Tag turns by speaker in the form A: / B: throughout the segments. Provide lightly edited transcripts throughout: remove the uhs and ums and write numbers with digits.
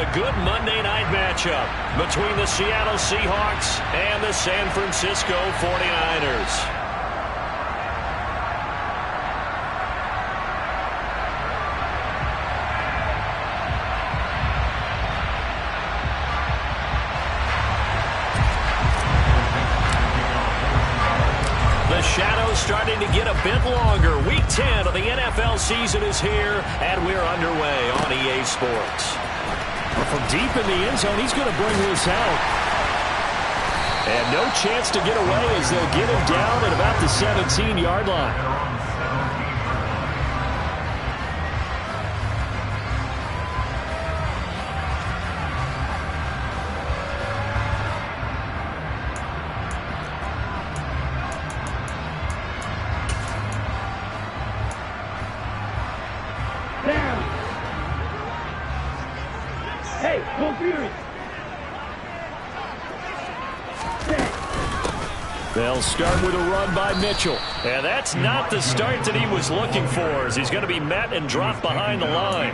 A: a good Monday night matchup between the Seattle Seahawks and the San Francisco 49ers. The shadow's starting to get a bit longer. Week 10 of the NFL season is here, and we're underway on EA Sports.
B: From deep in the end zone, he's going to bring this out.
A: And no chance to get away as they'll get him down at about the 17-yard line. They'll start with a run by Mitchell. And that's not the start that he was looking for, as he's going to be met and dropped behind the line.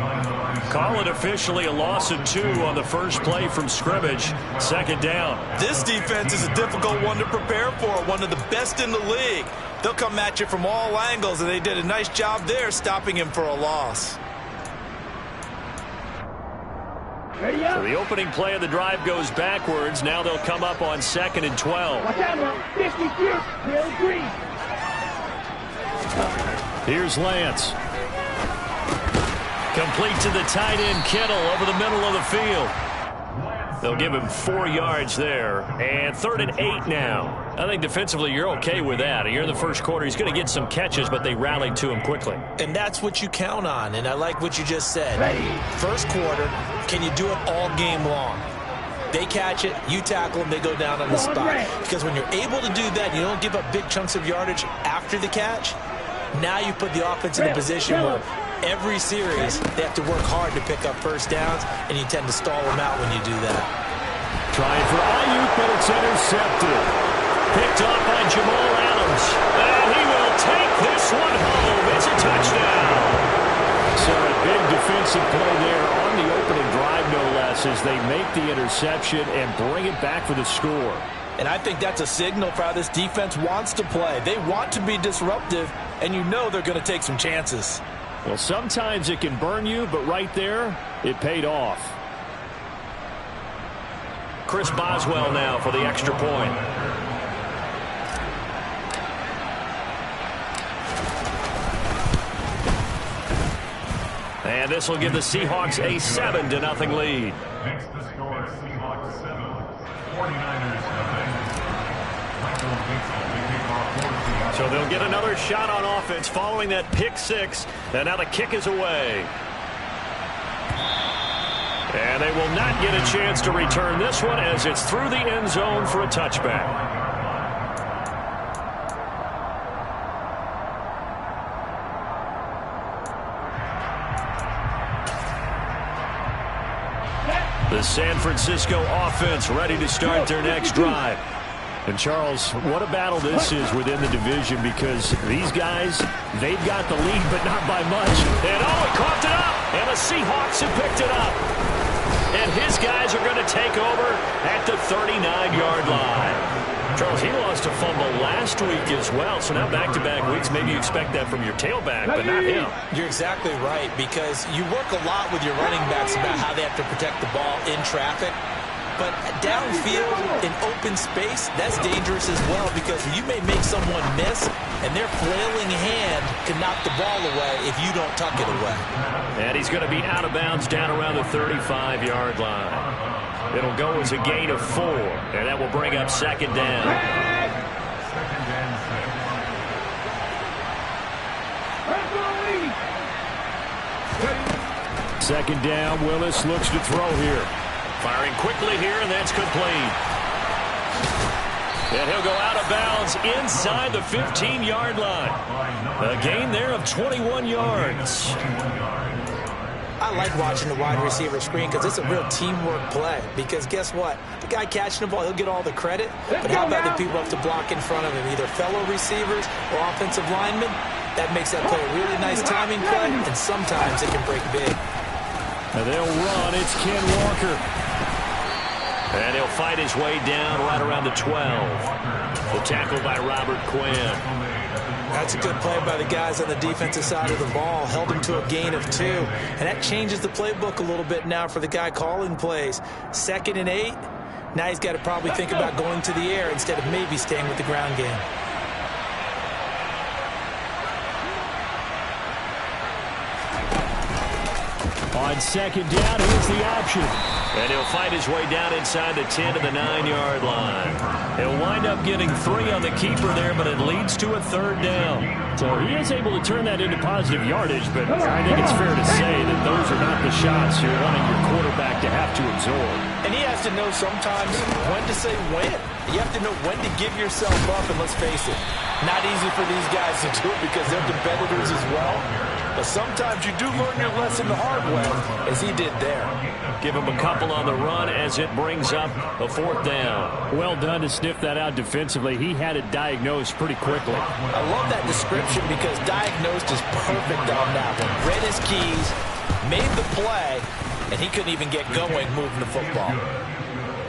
A: Call it officially a loss of 2 on the first play from scrimmage. Second down.
C: This defense is a difficult one to prepare for, one of the best in the league. They'll come at you from all angles, and they did a nice job there stopping him for a loss.
A: So the opening play of the drive goes backwards. Now they'll come up on 2nd and 12. Here's Lance. Complete to the tight end Kittle over the middle of the field. They'll give him 4 yards there. And 3rd and 8 now. I think defensively you're okay with that. Here in the first quarter, he's going to get some catches, but they rallied to him quickly.
C: And that's what you count on, and I like what you just said. First quarter, can you do it all game long? They catch it, you tackle them, they go down on the spot. Because when you're able to do that, you don't give up big chunks of yardage after the catch. Now you put the offense in a position where every series they have to work hard to pick up first downs, and you tend to stall them out when you do that.
A: Trying for Ayuk, but it's intercepted. Picked up by Jamal Adams. And he will take this one home. It's a touchdown. So a big defensive play there on the opening drive, no less, as they make the interception and bring it back for the score.
C: And I think that's a signal for how this defense wants to play. They want to be disruptive, and you know they're going to take some chances.
A: Well, sometimes it can burn you, but right there, it paid off. Chris Boswell now for the extra point. And this will give the Seahawks a 7-0 lead.
D: Next to score, Seahawks 7, 49ers nothing.
A: So they'll get another shot on offense following that pick 6. And now the kick is away. And they will not get a chance to return this one as it's through the end zone for a touchback. The San Francisco offense ready to start their next drive. And, Charles, what a battle this is within the division, because these guys, they've got the lead, but not by much. And, he coughed it up, and the Seahawks have picked it up. And his guys are going to take over at the 39-yard line. Charles, he lost a fumble last week as well, so now back-to-back weeks, maybe you expect that from your tailback, but not him.
C: You're exactly right, because you work a lot with your running backs about how they have to protect the ball in traffic. But downfield, in open space, that's dangerous as well, because you may make someone miss, and their flailing hand can knock the ball away if you don't tuck it away.
A: And he's going to be out of bounds down around the 35-yard line. It'll go as a gain of 4, and that will bring up 2nd down. Second down, Willis looks to throw here. Firing quickly here, and that's complete. And he'll go out of bounds inside the 15-yard line. A gain there of 21 yards.
C: I like watching the wide receiver screen because it's a real teamwork play. Because guess what? The guy catching the ball, he'll get all the credit. But how about the people up to block in front of him, either fellow receivers or offensive linemen? That makes that play a really nice timing play, and sometimes it can break big.
A: And they'll run. It's Ken Walker. And he'll fight his way down right around the 12. The tackle by Robert Quinn.
C: That's a good play by the guys on the defensive side of the ball. Held him to a gain of 2. And that changes the playbook a little bit now for the guy calling plays. 2nd and 8. Now he's got to probably think about going to the air instead of maybe staying with the ground game.
A: On 2nd down, here's the option. And he'll fight his way down inside the 10 to the 9-yard line. He'll wind up getting 3 on the keeper there, but it leads to a 3rd down. So he is able to turn that into positive yardage, but I think it's fair to say that those are not the shots you're wanting your quarterback to have to absorb.
C: And he has to know sometimes when to say when. You have to know when to give yourself up, and let's face it, not easy for these guys to do it because they're competitors as well. But sometimes you do learn your lesson the hard way, as he did there.
A: Give him a couple on the run as it brings up a 4th down. Well done to sniff that out defensively. He had it diagnosed pretty quickly.
C: I love that description because diagnosed is perfect on that one. Read his keys, made the play, and he couldn't even get going moving the football.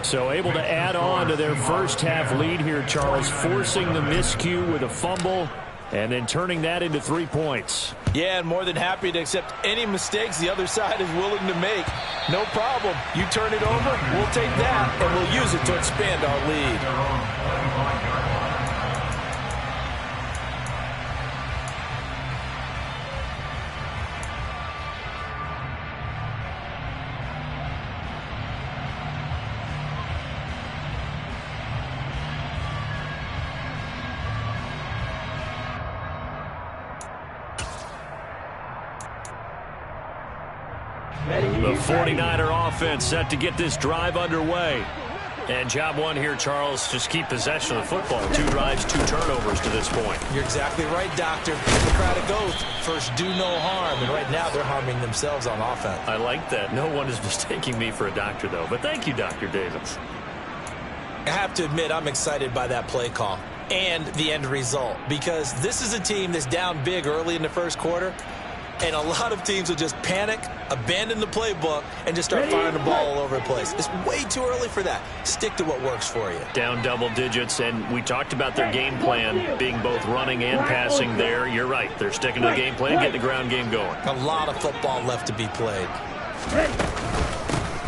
A: So able to add on to their first half lead here, Charles, forcing the miscue with a fumble and then turning that into 3 points.
C: Yeah, and more than happy to accept any mistakes the other side is willing to make. No problem. You turn it over, we'll take that, and we'll use it to expand our lead.
A: The 49er offense set to get this drive underway. And job one here, Charles, just keep possession of the football. 2 drives, 2 turnovers to this point.
C: You're exactly right, Doctor. Hippocratic oath. First, do no harm. And right now, they're harming themselves on offense.
A: I like that. No one is mistaking me for a doctor, though. But thank you, Dr. Davis.
C: I have to admit, I'm excited by that play call and the end result. Because this is a team that's down big early in the first quarter. And a lot of teams will just panic, abandon the playbook, and just start firing the ball all over the place. It's way too early for that. Stick to what works for you.
A: Down double digits, and we talked about their game plan being both running and passing there. You're right. They're sticking to the game plan, getting the ground game going.
C: A lot of football left to be played.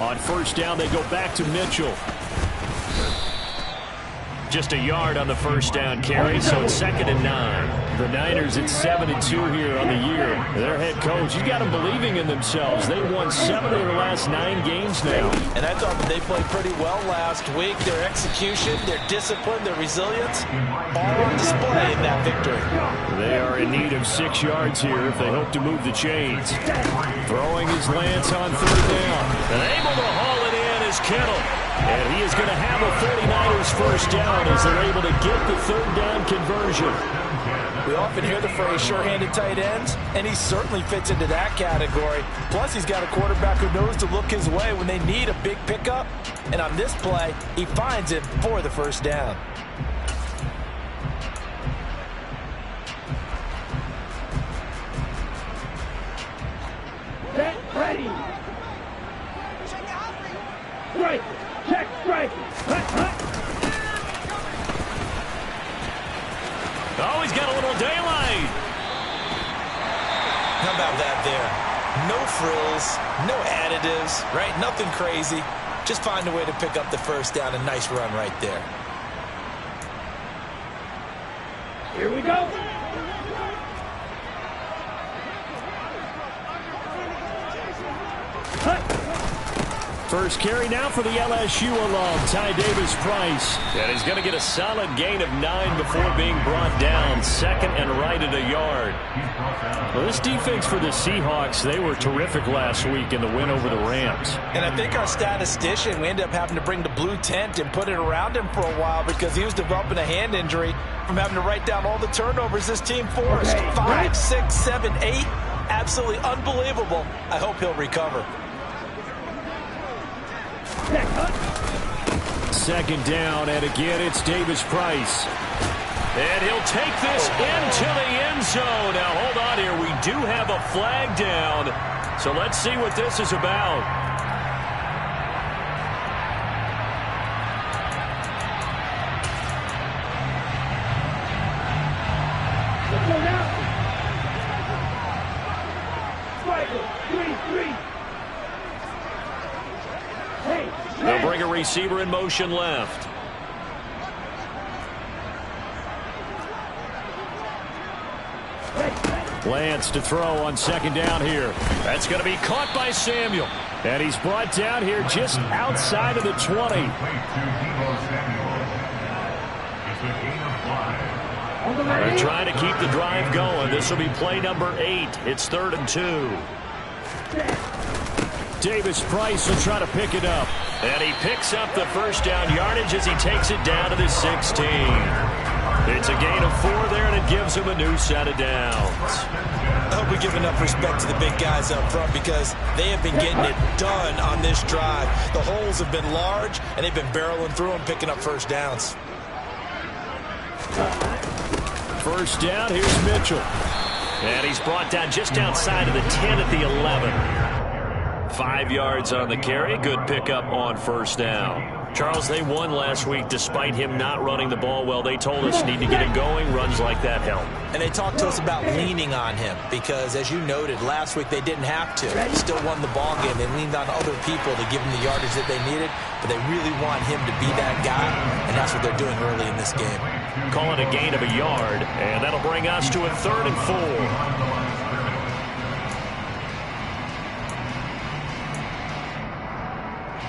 A: On 1st down, they go back to Mitchell. Just a yard on the 1st down carry, so it's 2nd and 9. The Niners at 7-2 here on the year. Their head coach, he's got them believing in themselves. They won 7 of their last 9 games now.
C: And I thought that they played pretty well last week. Their execution, their discipline, their resilience, all on display in that victory.
A: They are in need of 6 yards here if they hope to move the chains. Throwing his Lance on 3rd down. And able to haul it in is Kittle. And he is going to have a 49ers 1st down as they're able to get the 3rd down conversion.
C: We often hear the phrase sure-handed tight ends, and he certainly fits into that category. Plus, he's got a quarterback who knows to look his way when they need a big pickup. And on this play, he finds it for the 1st down.
B: Set, ready. Strike. Check, strike.
A: Oh, he's got a little daylight.
C: How about that there? No frills, no additives, right? Nothing crazy. Just find a way to pick up the 1st down. A nice run right there.
B: Here we go.
A: First carry now for the LSU alum, Ty Davis-Price. And he's going to get a solid gain of 9 before being brought down. 2nd and right at a yard. Well, this defense for the Seahawks, they were terrific last week in the win over the Rams.
C: And I think our statistician, we ended up having to bring the blue tent and put it around him for a while because he was developing a hand injury from having to write down all the turnovers this team forced. 5, 6, 7, 8. Absolutely unbelievable. I hope he'll recover.
A: 2nd down, and again, it's Davis-Price. And he'll take this into the end zone. Now, hold on here. We do have a flag down. So let's see what this is about.
E: Let's go now. Striker, 3-3. Hey,
A: They'll bring a receiver in motion left. Lance to throw on second down here. That's going to be caught by Samuel. And he's brought down here just outside of the 20. They're trying to keep the drive going. This will be play number 8. It's 3rd and 2. Davis Price will try to pick it up. And he picks up the first down yardage as he takes it down to the 16. It's a gain of 4 there, and it gives him a new set of downs.
C: I hope we give enough respect to the big guys up front because they have been getting it done on this drive. The holes have been large, and they've been barreling through them, picking up first downs.
A: First down, here's Mitchell. And he's brought down just outside of the 10 at the 11. 5 yards on the carry. Good pickup on first down. Charles, they won last week despite him not running the ball well. They told us need to get him going. Runs like that help.
C: And they talked to us about leaning on him because, as you noted, last week they didn't have to. They still won the ball game. They leaned on other people to give them the yardage that they needed, but they really want him to be that guy, and that's what they're doing early in this game.
A: Call it a gain of a yard, and that'll bring us to a 3rd and 4.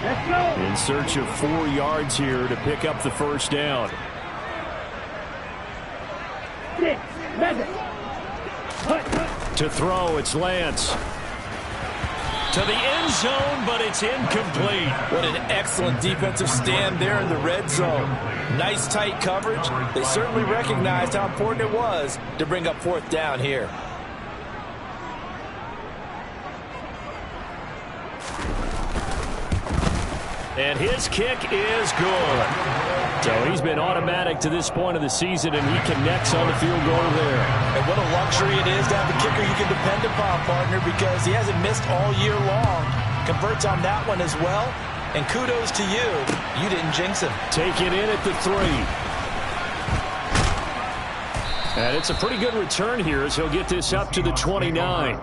E: let's go.
A: In search of 4 yards here to pick up the first down.
E: 6, 7.
A: To throw, it's Lance. To the end zone, but it's incomplete.
C: What an excellent defensive stand there in the red zone. Nice tight coverage. They certainly recognized how important it was to bring up 4th down here.
A: And his kick is good. So he's been automatic to this point of the season, and he connects on the field goal there.
C: And what a luxury it is to have a kicker you can depend upon, partner, because he hasn't missed all year long. Converts on that one as well. And kudos to you. You didn't jinx him.
A: Take it in at the 3. And it's a pretty good return here as he'll get this up to the 29.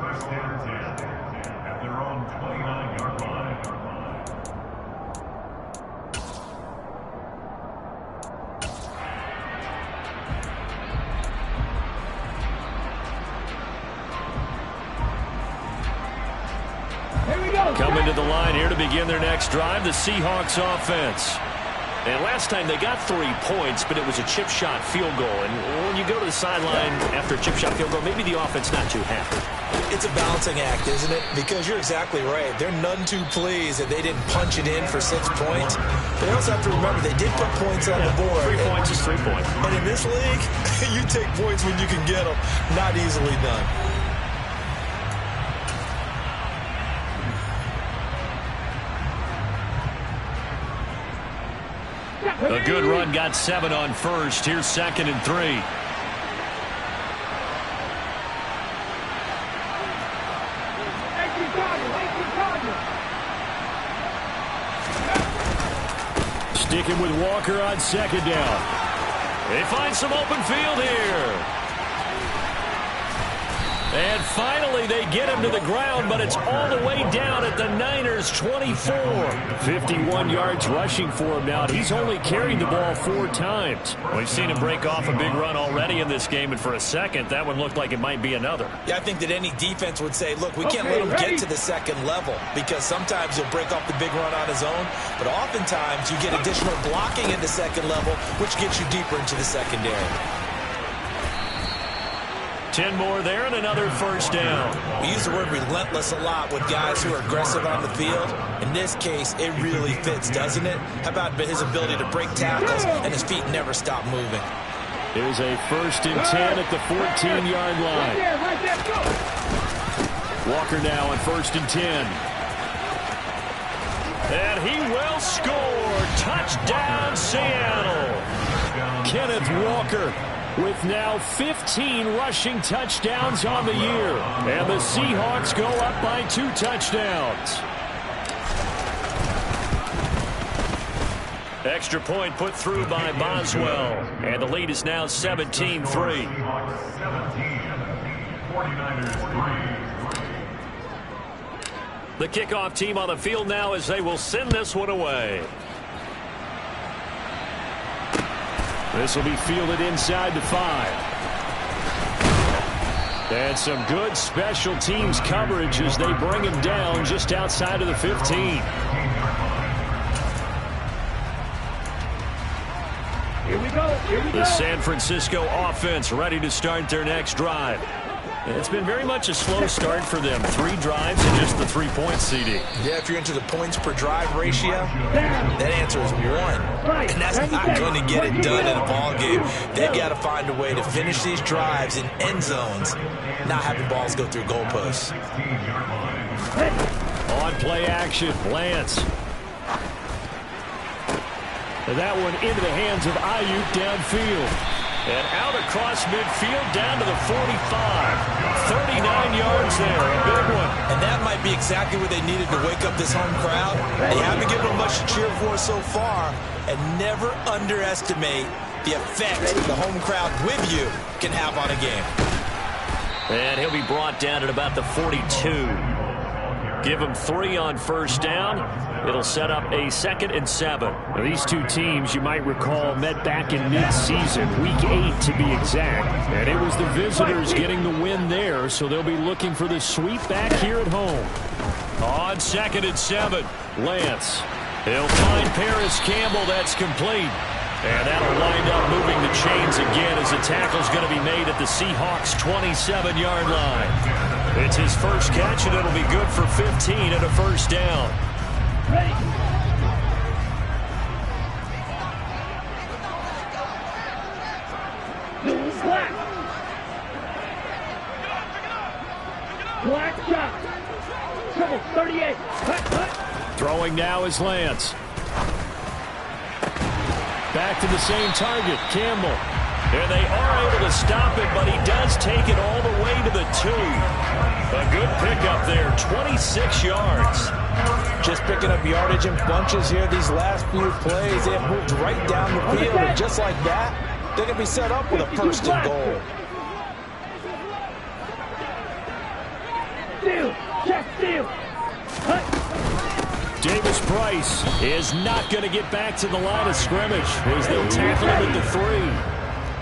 A: Coming to the line here to begin their next drive, the Seahawks offense. And last time they got 3 points, but it was a chip shot field goal. And when you go to the sideline after a chip shot field goal, maybe the offense not too happy.
C: It's a balancing act, isn't it? Because you're exactly right. They're none too pleased that they didn't punch it in for 6 points. But they also have to remember they did put points on the board.
A: 3 points is 3 points.
C: And in this league, you take points when you can get them. Not easily done.
A: A good run got 7 on first. Here's 2nd and 3. Sticking with Walker on 2nd down. They find some open field here. And finally, they get him to the ground, but it's all the way down at the Niners' 24. 51 yards rushing for him now. He's only carried the ball 4 times. We've seen him break off a big run already in this game, and for a second, that one looked like it might be another.
C: Yeah, I think that any defense would say, look, we can't let him get to the 2nd level because sometimes he'll break off the big run on his own, but oftentimes you get additional blocking at the 2nd level, which gets you deeper into the secondary.
A: 10 more there and another first down.
C: We use the word relentless a lot with guys who are aggressive on the field. In this case, it really fits, doesn't it? How about his ability to break tackles and his feet never stop moving?
A: Here's a 1st and 10 at the 14-yard line.
E: Right there, go.
A: Walker now on 1st and 10. And he will score. Touchdown, Seattle. Kenneth Walker
B: with now 15 rushing touchdowns on the year. And the Seahawks go up by 2 touchdowns.
A: Extra point put through by Boswell. And the lead is now 17-3.
D: 49ers 3.
A: The kickoff team on the field now as they will send this one away.
B: This will be fielded inside the 5. And some good special teams coverage as they bring him down just outside of the 15.
E: Here we go. Here we go.
A: The San Francisco offense ready to start their next drive. It's been very much a slow start for them. 3 drives and just the 3 points, CD.
C: Yeah, if you're into the points per drive ratio, that answer is 1. And that's not going to get it done in a ball game. They've got to find a way to finish these drives in end zones, not having balls go through goalposts.
B: On play action, Lance. That one into the hands of Ayuk downfield.
A: And out across midfield down to the 45. 39 yards there, a big one.
C: And that might be exactly what they needed to wake up this home crowd. They haven't given them much to cheer for so far. And never underestimate the effect the home crowd with you can have on a game.
A: And he'll be brought down at about the 42. Give him 3 on first down. It'll set up a 2nd and 7.
B: Now, these two teams, you might recall, met back in mid-season, week 8 to be exact. And it was the visitors getting the win there, so they'll be looking for the sweep back here at home.
A: On 2nd and 7,
B: Lance.
A: He'll find Paris Campbell. That's complete. And that'll wind up moving the chains again as the tackle's going to be made at the Seahawks' 27-yard line. It's his first catch, and it'll be good for 15 and a first down.
E: Ready. Black. Black shot. Trouble 38. Cut.
B: Throwing now is Lance. Back to the same target, Campbell.
A: And they are able to stop it, but he does take it all the way to the 2. A good pickup there, 26 yards.
C: Just picking up yardage in bunches here these last few plays. They have moved right down the field, and just like that, they're going to be set up with a 1st and goal.
E: Steal. Check steal. Cut.
B: Davis Price is not going to get back to the line of scrimmage as they'll tackle him at the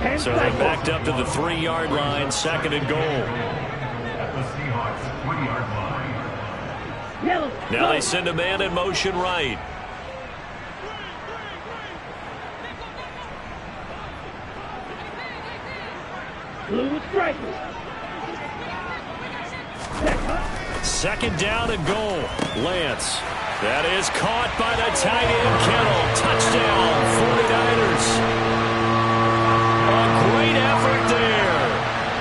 B: 3.
A: So they're backed up to the 3-yard line, 2nd and goal.
D: At the Seahawks 3-yard line.
E: Yellow.
A: Now they send a man in motion right.
E: Blue striker.
A: 2nd down and goal. Lance. That is caught by the tight end, Kittle. Touchdown, 49ers. A great effort there.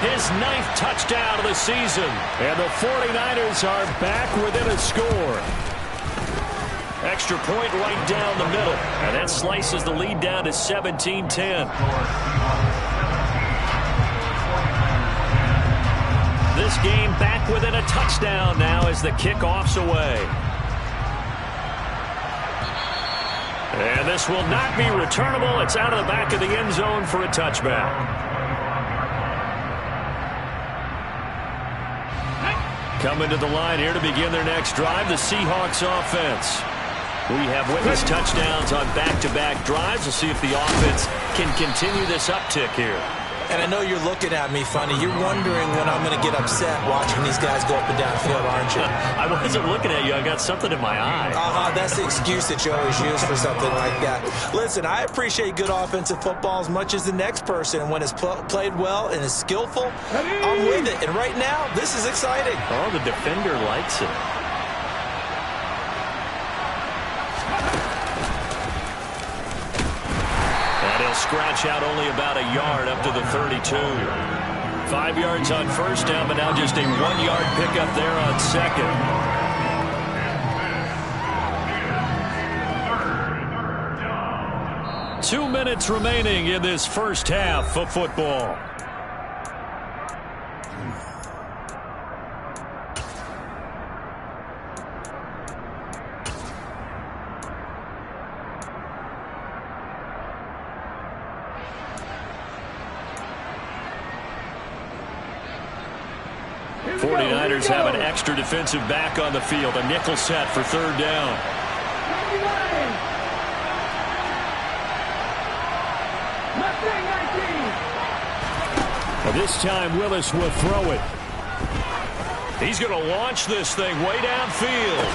A: His 9th touchdown of the season. And the 49ers are back within a score. Extra point right down the middle. And that slices the lead down to 17-10. This game back within a touchdown now as the kickoff's away. And this will not be returnable. It's out of the back of the end zone for a touchback. Coming to the line here to begin their next drive, the Seahawks offense. We have witnessed touchdowns on back-to-back drives. We'll see if the offense can continue this uptick here.
C: And I know you're looking at me funny. You're wondering when I'm going to get upset watching these guys go up and down the field, aren't you?
A: I wasn't looking at you. I got something in my eye.
C: That's the excuse that you always use for something like that. Listen, I appreciate good offensive football as much as the next person. And when it's played well and is skillful, I'm with it. And right now, this is exciting.
A: Oh, the defender likes it. Scratch out only about a yard up to the 32. 5 yards on first down, but now just a 1-yard pickup there on 2nd. 2 minutes remaining in this first half of football. '49ers have an extra defensive back on the field. A nickel set for third down. This time Willis will throw it. He's going to launch this thing way downfield.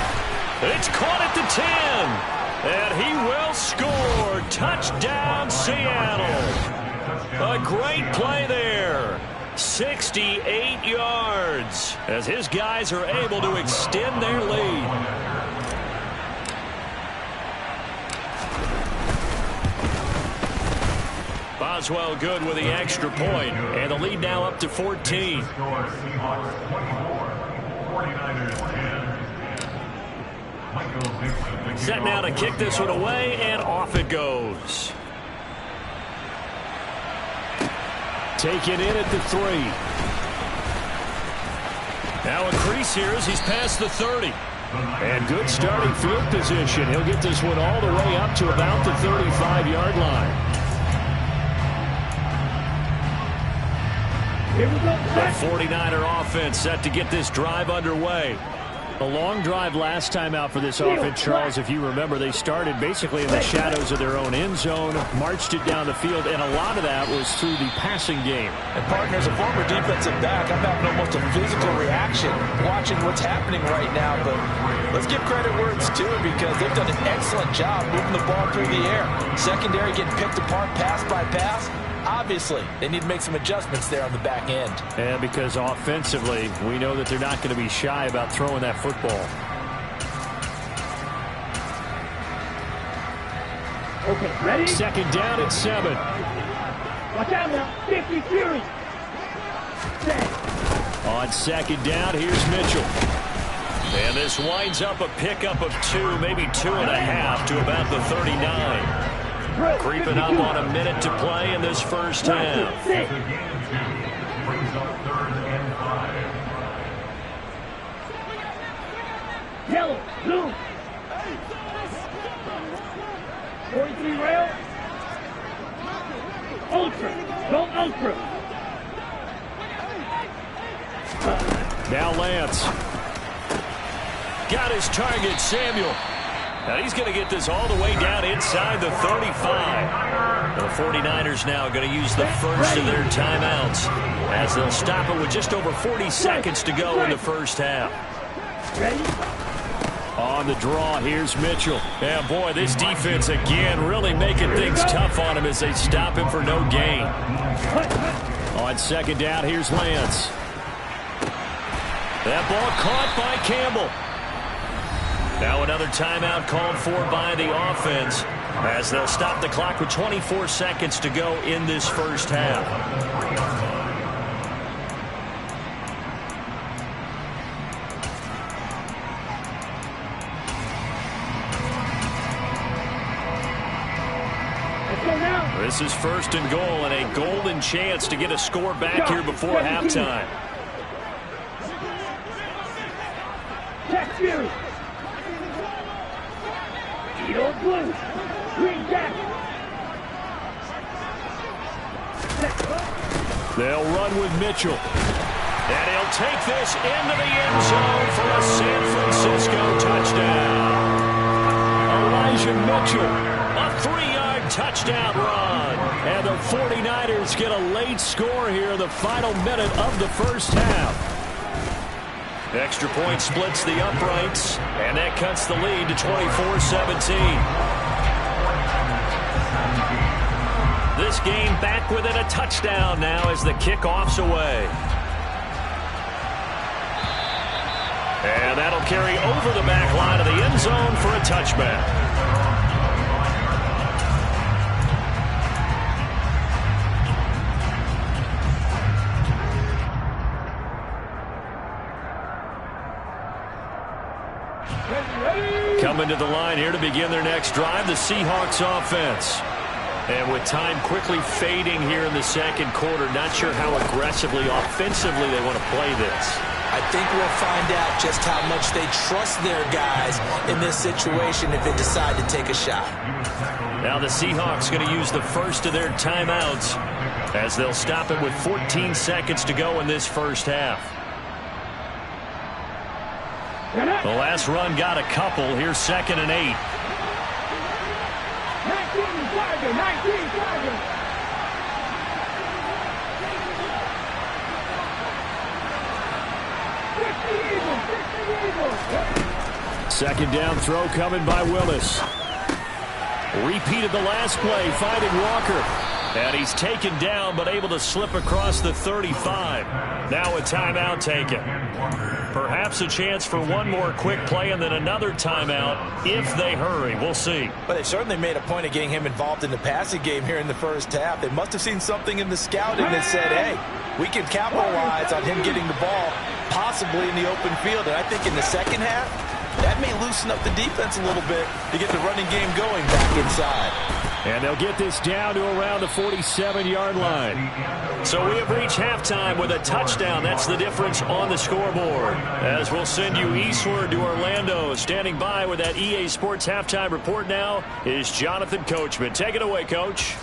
A: It's caught at the 10. And he will score. Touchdown, Seattle. A great play there. 68 yards as his guys are able to extend their lead. Boswell good with the extra point, and the lead now up to 14. Set now to kick this one away, and off it goes. Taken in at the 3. Now a crease here as he's past the 30. And good starting field position. He'll get this one all the way up to about the 35-yard line. The 49er offense set to get this drive underway. A long drive last time out for this offense, Charles. If you remember, they started basically in the shadows of their own end zone, marched it down the field, and a lot of that was through the passing game.
C: And partner, as a former defensive back, I'm having almost a physical reaction watching what's happening right now. But let's give credit where it's due, because they've done an excellent job moving the ball through the air. Secondary getting picked apart pass by pass. Obviously, they need to make some adjustments there on the back end.
A: And because offensively, we know that they're not going to be shy about throwing that football.
E: Okay, ready?
A: Second down at 7.
E: Watch out now. 50 Fury.
A: On second down, here's Mitchell. And this winds up a pickup of 2, maybe 2.5 to about the 39. Creeping up on a minute to play in this first half.
E: Yellow, blue. 43 rail. Ultra. Go ultra.
A: Now Lance. Got his target, Samuel. Now he's going to get this all the way down inside the 35. The 49ers now going to use the first of their timeouts as they'll stop it with just over 40 seconds to go in the first half. On the draw, here's Mitchell. And boy, this defense again really making things tough on him as they stop him for no gain. On second down, here's Lance. That ball caught by Campbell. Now another timeout called for by the offense as they'll stop the clock with 24 seconds to go in this first half. This is first and goal and a golden chance to get a score back here before halftime.
E: Jack Fury. Yellow blue. Green Jack.
A: They'll run with Mitchell. And he'll take this into the end zone for a San Francisco touchdown. Elijah Mitchell, a 3-yard touchdown run. And the 49ers get a late score here in the final minute of the first half. Extra point splits the uprights, and that cuts the lead to 24-17. This game back within a touchdown now as the kickoff's away. And that'll carry over the back line of the end zone for a touchback. Coming to the line here to begin their next drive, the Seahawks offense. And with time quickly fading here in the second quarter, not sure how aggressively, offensively they want to play this.
C: I think we'll find out just how much they trust their guys in this situation if they decide to take a shot.
A: Now the Seahawks going to use the first of their timeouts as they'll stop it with 14 seconds to go in this first half. The last run got a couple. Here's 2nd and 8.
E: 19 Tiger.
A: Second down throw coming by Willis. Repeated the last play, finding Walker. And he's taken down, but able to slip across the 35. Now a timeout taken. Perhaps a chance for one more quick play and then another timeout if they hurry. We'll see.
C: But they certainly made a point of getting him involved in the passing game here in the first half. They must have seen something in the scouting that said, hey, we can capitalize on him getting the ball possibly in the open field. And I think in the second half, that may loosen up the defense a little bit to get the running game going back inside.
A: And they'll get this down to around the 47-yard line. So we have reached halftime with a touchdown. That's the difference on the scoreboard. As we'll send you eastward to Orlando. Standing by with that EA Sports halftime report now is Jonathan Coachman. Take it away, Coach.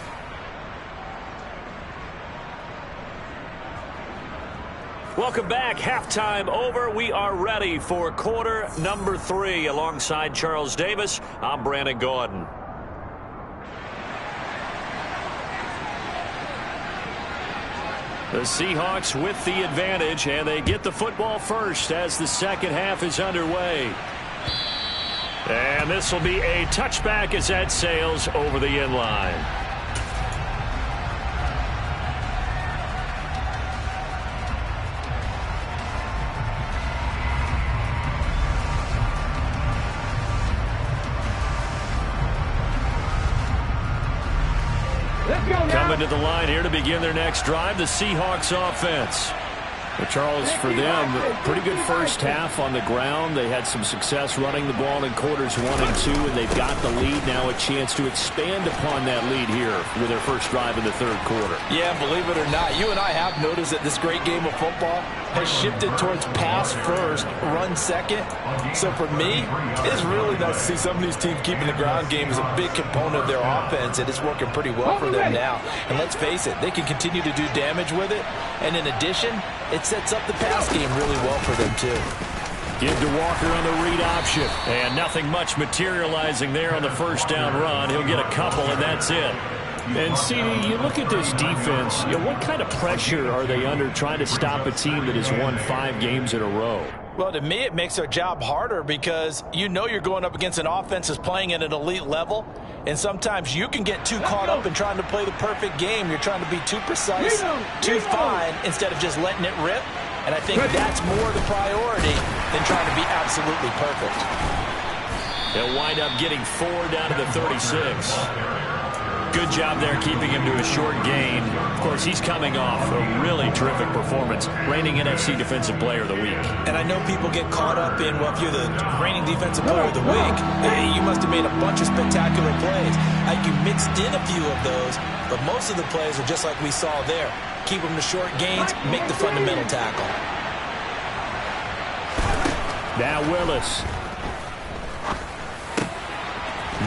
A: Welcome back. Halftime over. We are ready for quarter number 3. Alongside Charles Davis, I'm Brandon Gordon. The Seahawks with the advantage, and they get the football first as the second half is underway. And this will be a touchback as that sails over the end line. Coming to the line here to begin their next drive, the Seahawks offense. But Charles, for them, pretty good first half on the ground. They had some success running the ball in quarters 1 and 2, and they've got the lead. Now a chance to expand upon that lead here with their first drive in the third quarter.
C: Yeah, believe it or not, you and I have noticed that this great game of football has shifted towards pass first, run second. So for me, it's really nice to see some of these teams keeping the ground game as a big component of their offense, and it's working pretty well for them now. And let's face it, they can continue to do damage with it. And in addition, it sets up the pass game really well for them, too.
A: Give to Walker on the read option. And nothing much materializing there on the first down run. He'll get a couple, and that's it. And, CD, you look at this defense, what kind of pressure are they under trying to stop a team that has won 5 games in a row?
C: Well, to me, it makes their job harder because you know you're going up against an offense that's playing at an elite level. And sometimes you can get too caught up in trying to play the perfect game. You're trying to be too precise, too fine, instead of just letting it rip. And I think that's more the priority than trying to be absolutely perfect.
A: They'll wind up getting 4 down to the 36. Good job there keeping him to a short gain. Of course, he's coming off a really terrific performance, reigning NFC Defensive Player of the Week.
C: And I know people get caught up in, well, if you're the reigning Defensive Player of the Week, you must have made a bunch of spectacular plays. You mixed in a few of those, but most of the plays are just like we saw there. Keep them to short gains, make the fundamental tackle.
A: Now Willis.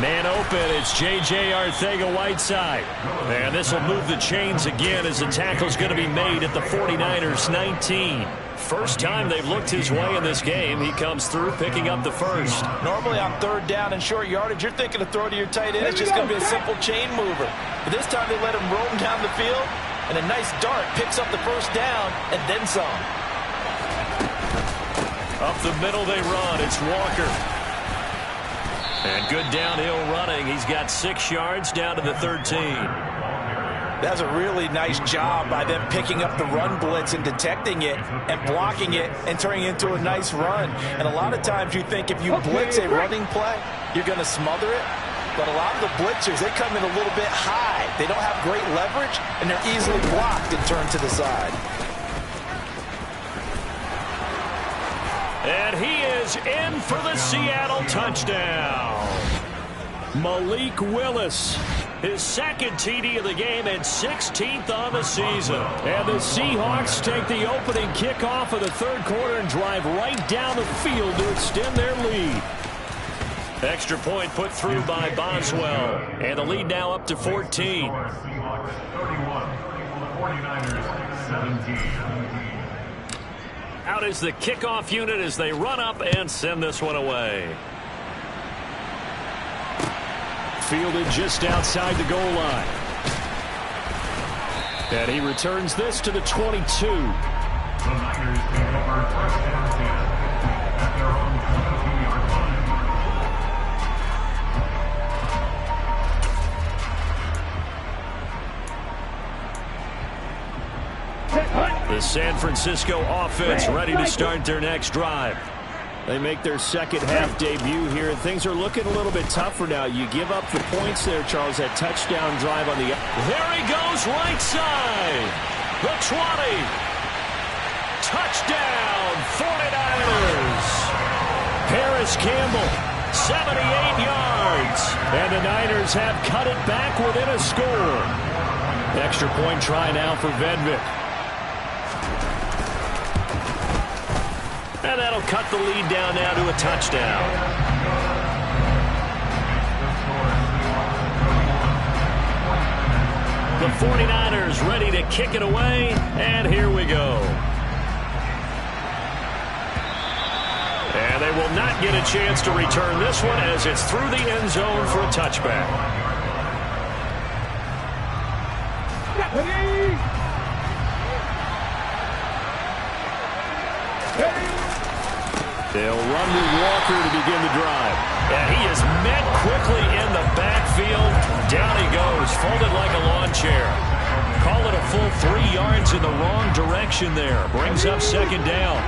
A: Man open, it's J.J. Arcega-Whiteside. And this will move the chains again as the tackle's going to be made at the 49ers 19. First time they've looked his way in this game. He comes through picking up the first.
C: Normally on third down and short yardage, you're thinking of throw to your tight end. It's just going to be a simple chain mover. But this time they let him roam down the field, and a nice dart picks up the first down and then some.
A: Up the middle they run. It's Walker. And good downhill running. He's got 6 yards down to the 13.
C: That's a really nice job by them picking up the run blitz and detecting it and blocking it and turning it into a nice run. And a lot of times you think if you blitz a running play, you're going to smother it. But a lot of the blitzers, they come in a little bit high. They don't have great leverage, and they're easily blocked and turned to the side.
A: And he is in for the Seattle touchdown. Malik Willis His second TD of the game and 16th on the season. And the Seahawks take the opening kickoff of the third quarter and drive right down the field to extend their lead. Extra point put through by Boswell. And the lead now up to 14.
D: Seahawks 31, 49ers 17.
A: Out is the kickoff unit as they run up and send this one away. Fielded just outside the goal line. And he returns this to the 22.
D: The Niners take over first and 10 at their own 17-yard line.
A: The San Francisco offense ready to start their next drive. They make their second half debut here. Things are looking a little bit tougher now. You give up the points there, Charles, that touchdown drive on the... There he goes, right side. The 20. Touchdown, 49ers. Paris Campbell, 78 yards. And the Niners have cut it back within a score. Extra point try now for Vedvik. And that'll cut the lead down now to a touchdown. The 49ers ready to kick it away, and here we go. And they will not get a chance to return this one as it's through the end zone for a touchback. They'll run with Walker to begin the drive. And he is met quickly in the backfield. Down he goes, folded like a lawn chair. Call it a full 3 yards in the wrong direction there. Brings up second down.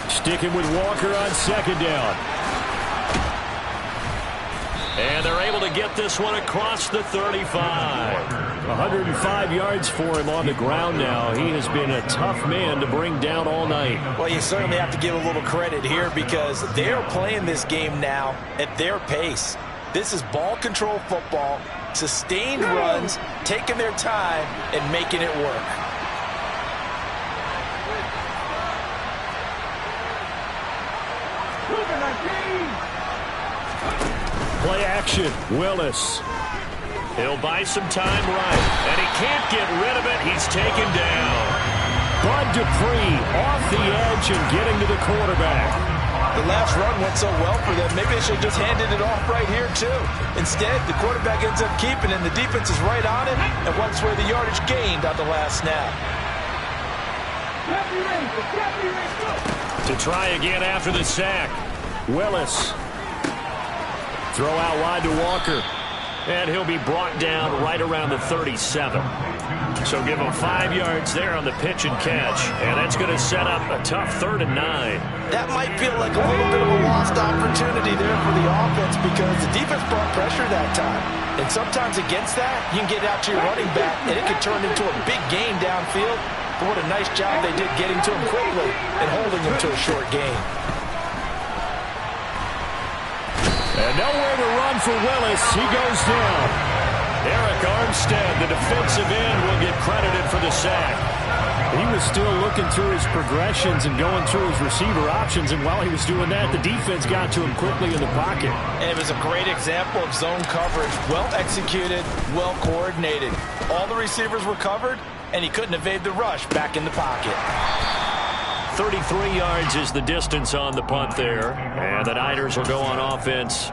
A: Sticking with Walker on second down. And they're able to get this one across the 35. 105 yards for him on the ground now. He has been a tough man to bring down all night.
C: Well, you certainly have to give a little credit here because they're playing this game now at their pace. This is ball control football, sustained runs, taking their time and making it work.
A: Play action, Willis. He'll buy some time right, and he can't get rid of it. He's taken down. Bud Dupree off the edge and getting to the quarterback.
C: The last run went so well for them, maybe they should have just handed it off right here, too. Instead, the quarterback ends up keeping it, and the defense is right on it, and what's where the yardage gained on the last snap.
A: To try again after the sack. Willis. Throw out wide to Walker. And he'll be brought down right around the 37. So give him 5 yards there on the pitch and catch. And that's going to set up a tough 3rd and 9.
C: That might feel like a little bit of a lost opportunity there for the offense because the defense brought pressure that time. And sometimes against that, you can get out to your running back, and it can turn into a big gain downfield. But what a nice job they did getting to him quickly and holding him to a short gain.
A: And nowhere to run for Willis. He goes down. Eric Armstead, the defensive end, will get credited for the sack. He was still looking through his progressions and going through his receiver options, and while he was doing that, the defense got to him quickly in the pocket.
C: And it was a great example of zone coverage. Well executed, well coordinated. All the receivers were covered, and he couldn't evade the rush back in the pocket.
A: 33 yards is the distance on the punt there. And the Niners will go on offense,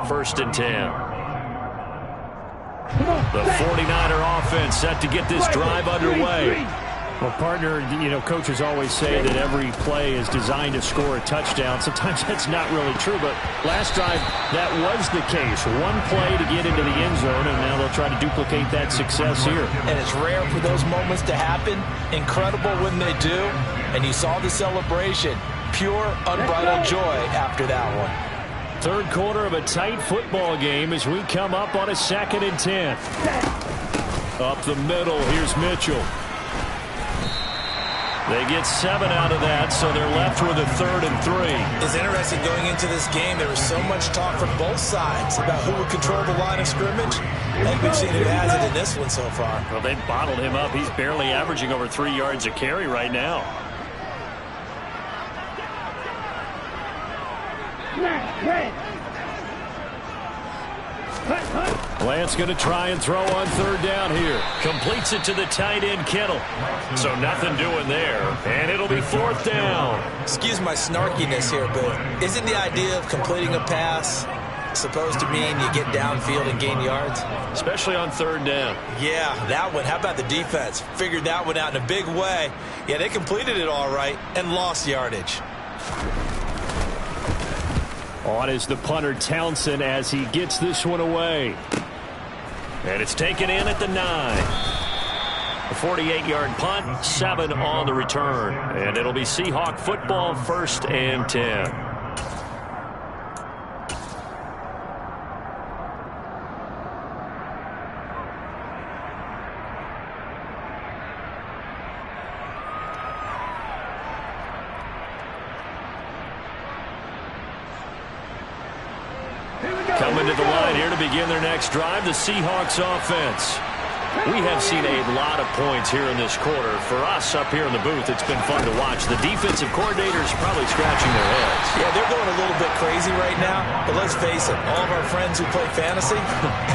A: 1st and 10. The 49er offense set to get this drive underway. Well, partner, you know, coaches always say that every play is designed to score a touchdown. Sometimes that's not really true, but last drive, that was the case. One play to get into the end zone, and now they'll try to duplicate that success here.
C: And it's rare for those moments to happen. Incredible when they do. And you saw the celebration. Pure, unbridled joy after that one.
A: Third quarter of a tight football game as we come up on a 2nd and 10. Up the middle, here's Mitchell. They get 7 out of that, so they're left with a 3rd and 3.
C: It's interesting going into this game. There was so much talk from both sides about who would control the line of scrimmage. I think we've seen who has it in this one so far.
A: Well, they bottled him up. He's barely averaging over 3 yards a carry right now. Lance going to try and throw on 3rd down here. Completes it to the tight end, Kittle. So nothing doing there. And it'll be 4th down.
C: Excuse my snarkiness here, but isn't the idea of completing a pass supposed to mean you get downfield and gain yards?
A: Especially on 3rd down.
C: Yeah, that one. How about the defense? Figured that one out in a big way. Yeah, they completed it all right and lost yardage.
A: On is the punter, Townsend, as he gets this one away. And it's taken in at the 9. A 48-yard punt, 7 on the return. And it'll be Seahawk football, 1st and 10. Coming to the line here to begin their next drive, the Seahawks offense. We have seen a lot of points here in this quarter. For us up here in the booth, it's been fun to watch. The defensive coordinators probably scratching their heads.
C: Yeah, they're going a little bit crazy right now, but let's face it, all of our friends who play fantasy,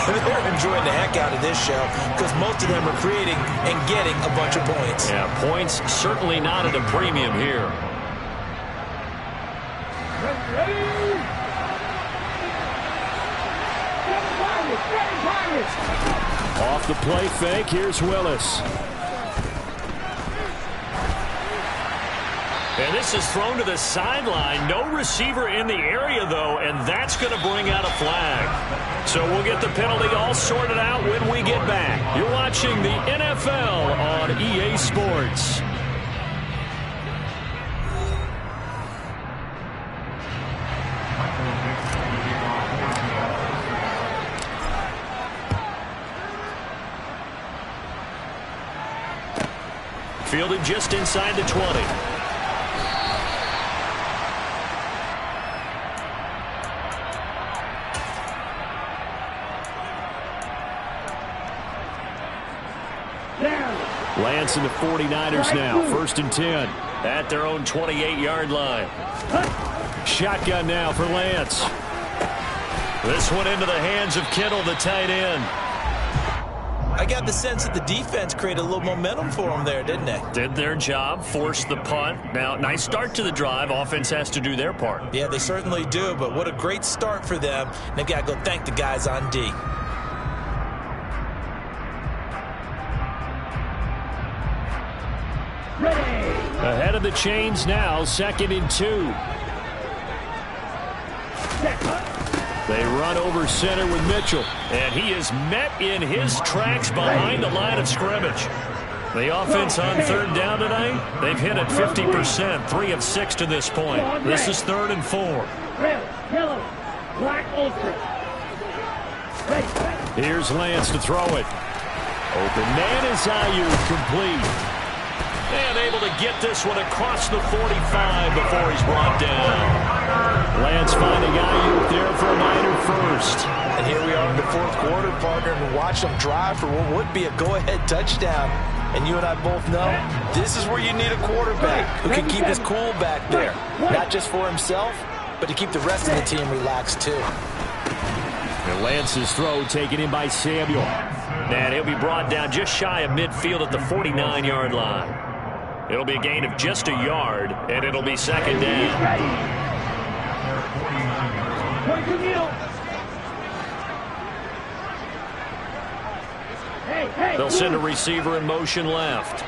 C: they're enjoying the heck out of this show because most of them are creating and getting a bunch of points.
A: Yeah, points certainly not at a premium here. Off the play fake, here's Willis. And this is thrown to the sideline. No receiver in the area, though, and that's going to bring out a flag. So we'll get the penalty all sorted out when we get back. You're watching the NFL on EA Sports. Fielded just inside the 20. Lance and the 49ers now. 1st and 10 at their own 28-yard line. Shotgun now for Lance. This one into the hands of Kittle, the tight end.
C: I got the sense that the defense created a little momentum for them there, didn't they?
A: Did their job, forced the punt. Now, nice start to the drive. Offense has to do their part.
C: Yeah, they certainly do, but what a great start for them. They've got to go thank the guys on D.
A: Ahead of the chains now, 2nd and 2. They run over center with Mitchell. And he is met in his tracks behind the line of scrimmage. The offense on 3rd down tonight, they've hit it 50%, 3 of 6 to this point. This is 3rd and 4.
E: Yellow, black, ultra.
A: Here's Lance to throw it. Open man is Ayuk, complete. And able to get this one across the 45 before he's brought down. Lance finding Ayuk there for a Niner first.
C: And here we are in the 4th quarter, partner, and watch them drive for what would be a go-ahead touchdown. And you and I both know this is where you need a quarterback who can keep his cool back there. Not just for himself, but to keep the rest of the team relaxed too.
A: And Lance's throw taken in by Samuel. And he'll be brought down just shy of midfield at the 49-yard line. It'll be a gain of just a yard, and it'll be 2nd down. They'll send a receiver in motion left.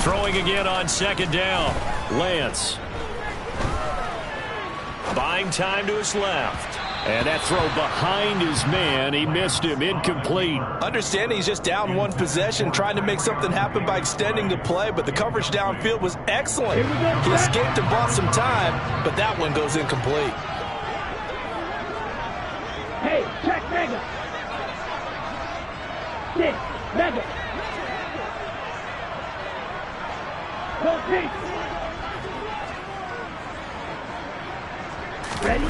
A: Throwing again on 2nd down. Lance. Buying time to his left. And that throw behind his man, he missed him, incomplete.
C: Understanding he's just down one possession, trying to make something happen by extending the play, but the coverage downfield was excellent. He escaped and bought some time, but that one goes incomplete.
E: Hey, check, nigga. 6. Mega. Go deep. Ready?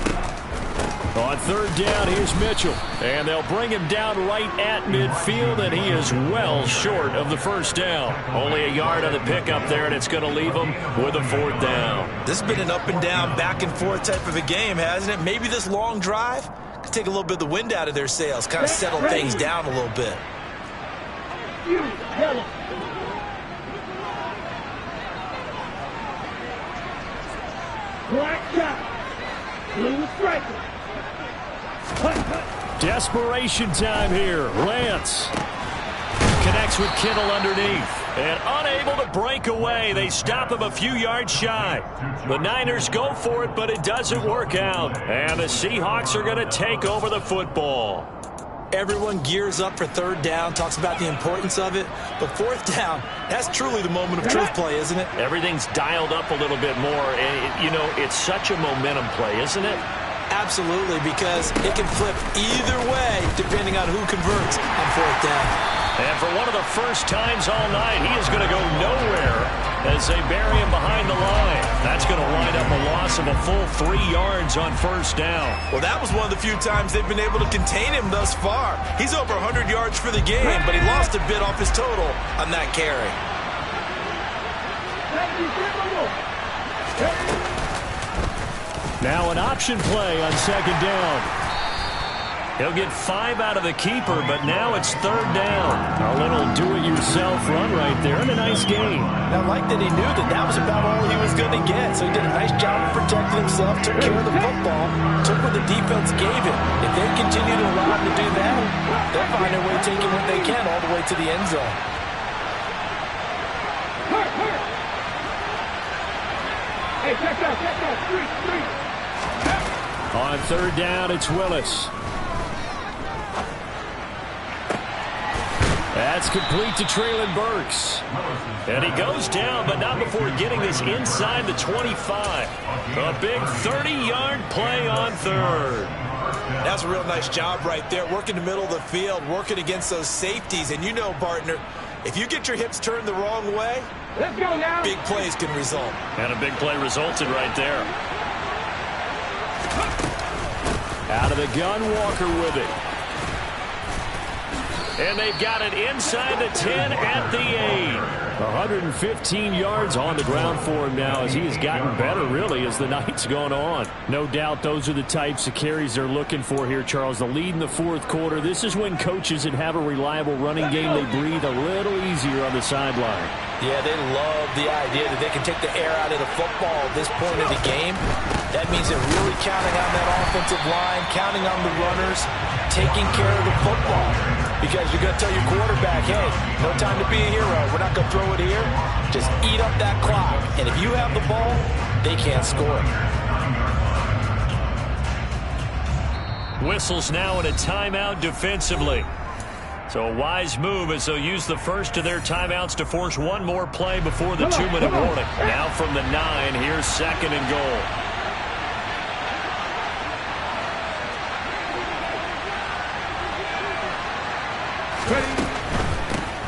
B: On third down, here's Mitchell. And they'll bring him down right at midfield, and he is well short of the first down. Only a yard on the pickup there, and it's going to leave him with a fourth down.
C: This has been an up and down, back and forth type of a game, hasn't it? Maybe this long drive could take a little bit of the wind out of their sails, kind of settle things down a little bit.
E: Yellow. Black shot. Blue striker.
B: Desperation time here. Lance connects with Kittle underneath. And unable to break away. They stop him a few yards shy. The Niners go for it, but it doesn't work out. And the Seahawks are going to take over the football.
C: Everyone gears up for third down, talks about the importance of it. But fourth down, that's truly the moment of truth play, isn't it?
B: Everything's dialed up a little bit more. And, you know, it's such a momentum play, isn't it?
C: Absolutely, because it can flip either way depending on who converts on fourth down.
B: And for one of the first times all night, he is going to go nowhere as they bury him behind the line. That's going to wind up a loss of a full 3 yards on first down.
C: Well, that was one of the few times they've been able to contain him thus far. He's over 100 yards for the game, but he lost a bit off his total on that carry.
B: Now an option play on second down. He'll get 5 out of the keeper, but now it's third down. A little do-it-yourself run right there, and a nice gain.
C: I like that he knew that that was about all he was going to get, so he did a nice job of protecting himself, took care of the football, took what the defense gave him. If they continue to allow him to do that, they'll find their way taking what they can all the way to the end zone.
E: Hey, check out, street.
B: On third down, it's Willis. That's complete to Treylon Burks. And he goes down, but not before getting this inside the 25. A big 30-yard play on third.
C: That's a real nice job right there, working the middle of the field, working against those safeties. And you know, partner, if you get your hips turned the wrong way,
E: let's go now.
C: Big plays can result.
B: And a big play resulted right there. Out of the gun, Walker with it. And they've got it inside the 10 at the 8. 115 yards on the ground for him now as he has gotten better, really, as the night's gone on. No doubt those are the types of carries they're looking for here, Charles. The lead in the fourth quarter. This is when coaches that have a reliable running game, they breathe a little easier on the sideline.
C: Yeah, they love the idea that they can take the air out of the football at this point of the game. That means they're really counting on that offensive line, counting on the runners, taking care of the football. Because you're going to tell your quarterback, hey, no time to be a hero. We're not going to throw it here. Just eat up that clock. And if you have the ball, they can't score.
B: Whistles now in a timeout defensively. So a wise move as they'll use the first of their timeouts to force one more play before the 2-minute warning. Now from the 9, here's second and goal.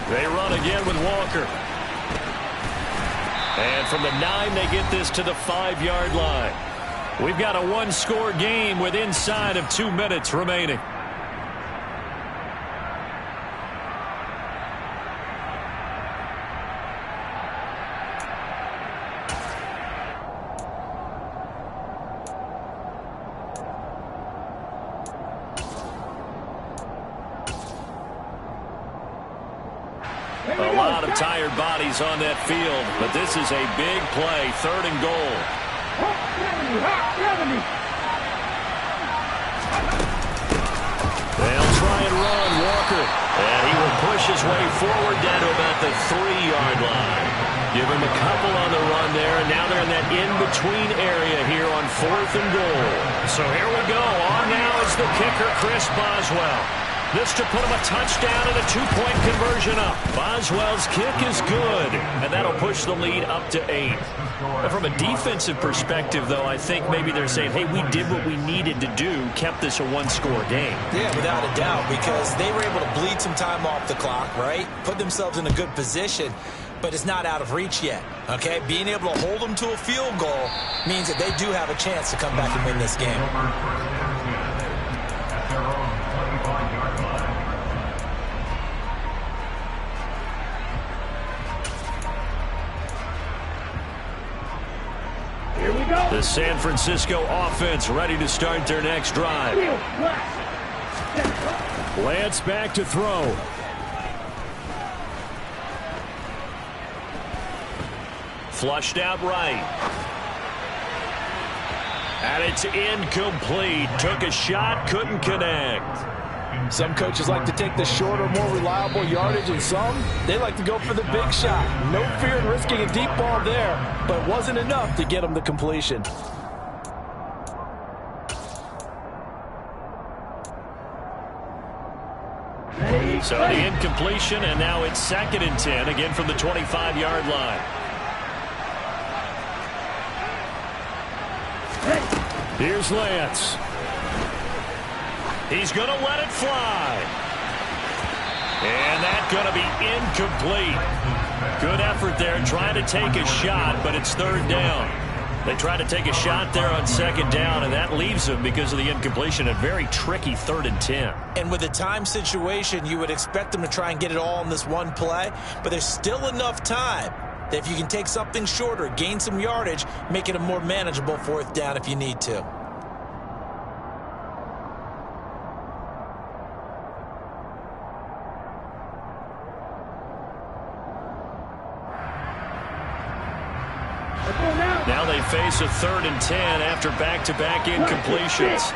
B: They run again with Walker. And from the 9, they get this to the 5-yard line. We've got a one-score game with inside of 2 minutes remaining. A lot of tired bodies on that field, but this is a big play, third and goal. They'll try and run Walker, and he will push his way forward down to about the 3-yard line. Give him a couple on the run there, and now they're in that in-between area here on fourth and goal. So here we go. On now is the kicker, Chris Boswell. This to put him a touchdown and a 2-point conversion up. Boswell's kick is good, and that'll push the lead up to 8. And from a defensive perspective, though, I think maybe they're saying, hey, we did what we needed to do, kept this a one-score game.
C: Yeah, without a doubt, because they were able to bleed some time off the clock, right? Put themselves in a good position, but it's not out of reach yet, okay? Being able to hold them to a field goal means that they do have a chance to come back and win this game.
B: The San Francisco offense ready to start their next drive.
A: Lance back to throw.
B: Flushed out right. And it's incomplete. Took a shot, couldn't connect.
F: Some coaches like to take the shorter, more reliable yardage, and some, they like to go for the big shot. No fear in risking a deep ball there, but it wasn't enough to get them the completion.
B: So the incompletion, and now it's 2nd and 10, again from the 25-yard line.
A: Here's Lance.
B: He's going to let it fly. And that's going to be incomplete. Good effort there trying to take a shot, but it's 3rd down. They try to take a shot there on 2nd down, and that leaves them, because of the incompletion, a very tricky 3rd and 10.
C: And with the time situation, you would expect them to try and get it all in this one play, but there's still enough time that if you can take something shorter, gain some yardage, make it a more manageable 4th down if you need to.
B: Now they face a 3rd and 10 after back-to-back incompletions.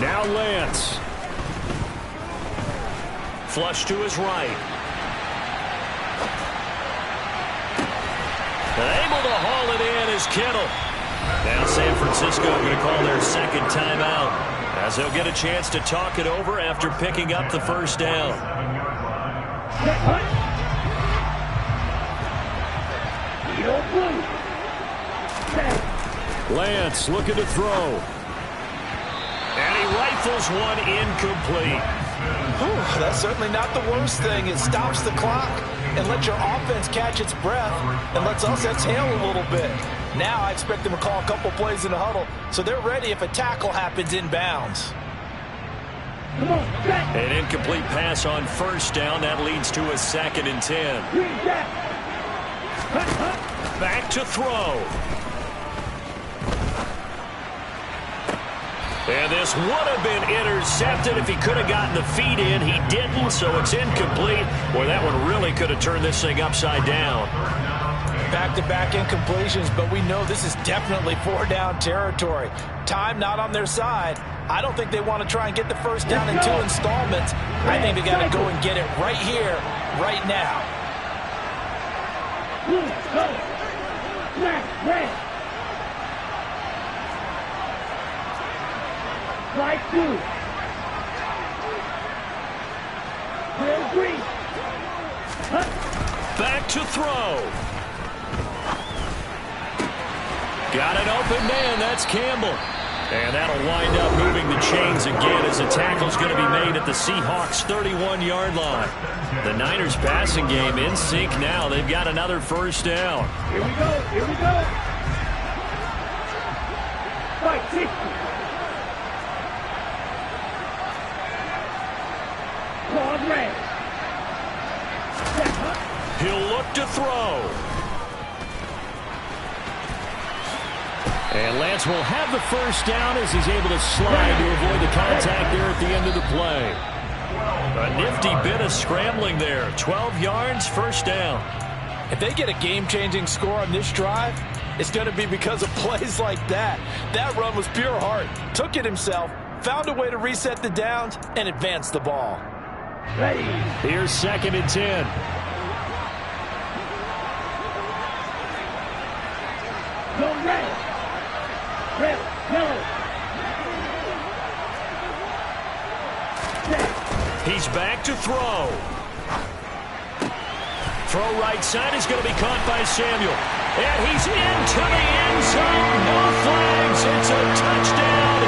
A: Now Lance.
B: Flush to his right. Able to haul it in is Kittle. Now San Francisco going to call their 2nd timeout, as they'll get a chance to talk it over after picking up the 1st down.
A: Lance looking to throw.
B: And he rifles one incomplete.
F: Whew, that's certainly not the worst thing. It stops the clock and lets your offense catch its breath and lets us exhale a little bit. Now I expect them to call a couple plays in the huddle, so they're ready if a tackle happens inbounds.
B: An incomplete pass on 1st down. That leads to a 2nd and 10. Back to throw. And this would have been intercepted if he could have gotten the feet in. He didn't, so it's incomplete. Boy, that one really could have turned this thing upside down.
F: Back-to-back incompletions, but we know this is definitely 4-down territory. Time not on their side. I don't think they want to try and get the 1st down in 2 installments. I think they got to go and get it right here, right now.
E: Right 2. Green.
B: Back to throw. Got an open man. That's Campbell. And that'll wind up moving the chains again, as the tackle's going to be made at the Seahawks' 31-yard line. The Niners passing game in sync now. They've got another 1st down.
E: Here we go. Here we go. Right 60. Claude Red.
B: He'll look to throw.
A: And Lance will have the 1st down as he's able to slide to avoid the contact there at the end of the play.
B: A nifty bit of scrambling there. 12 yards, 1st down.
F: If they get a game-changing score on this drive, it's going to be because of plays like that. That run was pure heart. Took it himself, found a way to reset the downs, and advance the ball.
E: Ready.
A: Here's 2nd and 10.
E: Go red. Red. Yellow.
B: back to throw. Throw right side is going to be caught by Samuel. And he's into the end zone. No flags. It's a touchdown.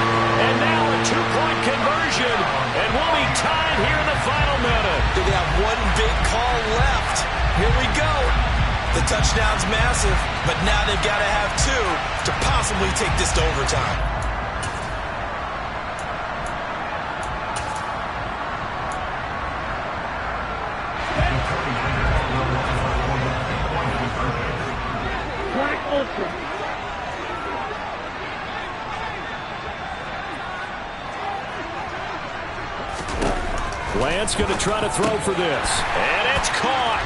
B: And now a two-point conversion. And we'll be tied here in the final minute.
C: They got one big call left. Here we go. The touchdown's massive, but now they've got to have two to possibly take this to overtime.
B: Lance going to try to throw for this. And it's caught.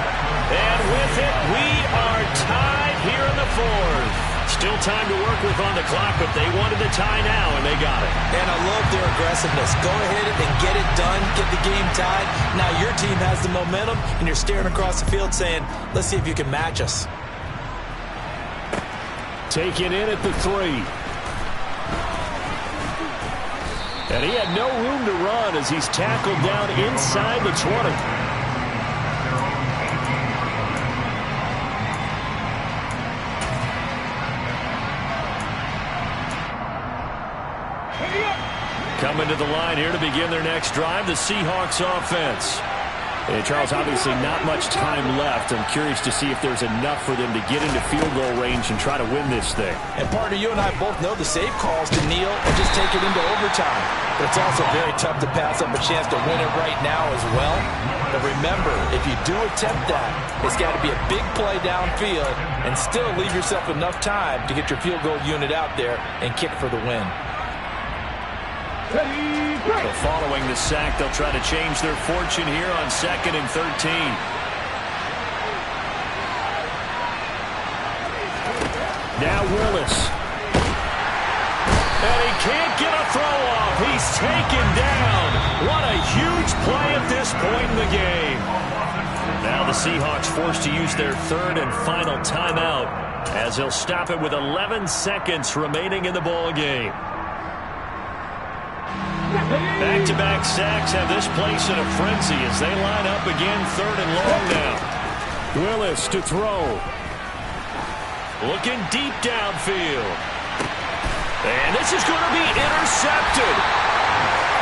B: And with it, we are tied here in the fourth. Still time to work with on the clock, but they wanted the tie now, and they got it.
C: And I love their aggressiveness. Go ahead and get it done, get the game tied. Now your team has the momentum, and you're staring across the field saying, let's see if you can match us.
B: Taken in at the 3. And he had no room to run as he's tackled down inside the 20. Coming to the line here to begin their next drive, the Seahawks offense. And Charles, obviously not much time left. I'm curious to see if there's enough for them to get into field goal range and try to win this thing.
F: And partner, you and I both know the safe calls to kneel and just take it into overtime. But it's also very tough to pass up a chance to win it right now as well. But remember, if you do attempt that, it's got to be a big play downfield and still leave yourself enough time to get your field goal unit out there and kick for the win.
B: So following the sack, they'll try to change their fortune here on 2nd and 13. Now Willis. And he can't get a throw off. He's taken down. What a huge play at this point in the game. Now the Seahawks forced to use their third and final timeout as they'll stop it with 11 seconds remaining in the ball game. Back-to-back sacks have this place in a frenzy as they line up again 3rd and long now. Willis to throw. Looking deep downfield. And this is going to be intercepted.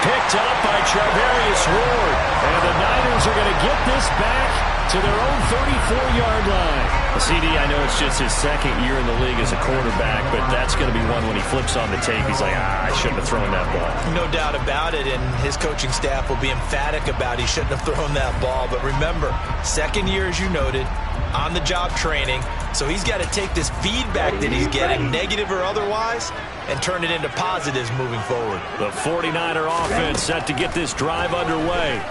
B: Picked up by Charvarius Ward. And the Niners are going to get this back to their own 34-yard line. CD, I know it's just his second year in the league as a quarterback, but that's going to be one when he flips on the tape. He's like, I shouldn't have thrown that ball.
C: No doubt about it, and his coaching staff will be emphatic about he shouldn't have thrown that ball. But remember, second year, as you noted, on-the-job training, so he's got to take this feedback that he's getting, negative or otherwise, and turn it into positives moving forward.
B: The 49er offense set to get this drive underway.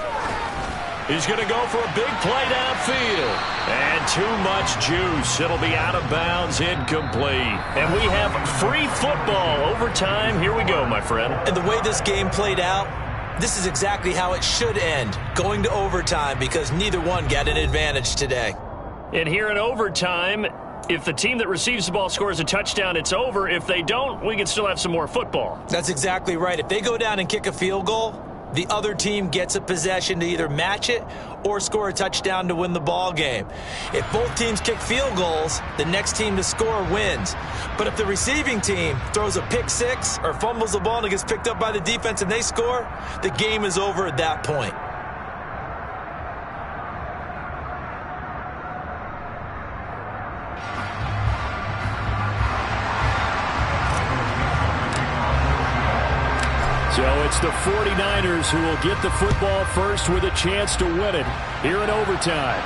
B: He's going to go for a big play downfield. And too much juice. It'll be out of bounds, incomplete. And we have free football. Overtime. Here we go, my friend.
C: And the way this game played out, this is exactly how it should end. Going to overtime because neither one got an advantage today.
B: And here in overtime, if the team that receives the ball scores a touchdown, it's over. If they don't, we can still have some more football.
C: That's exactly right. If they go down and kick a field goal, the other team gets a possession to either match it or score a touchdown to win the ball game. If both teams kick field goals, the next team to score wins. But if the receiving team throws a pick six or fumbles the ball and it gets picked up by the defense and they score, the game is over at that point.
B: So it's the 49ers who will get the football first with a chance to win it here in overtime.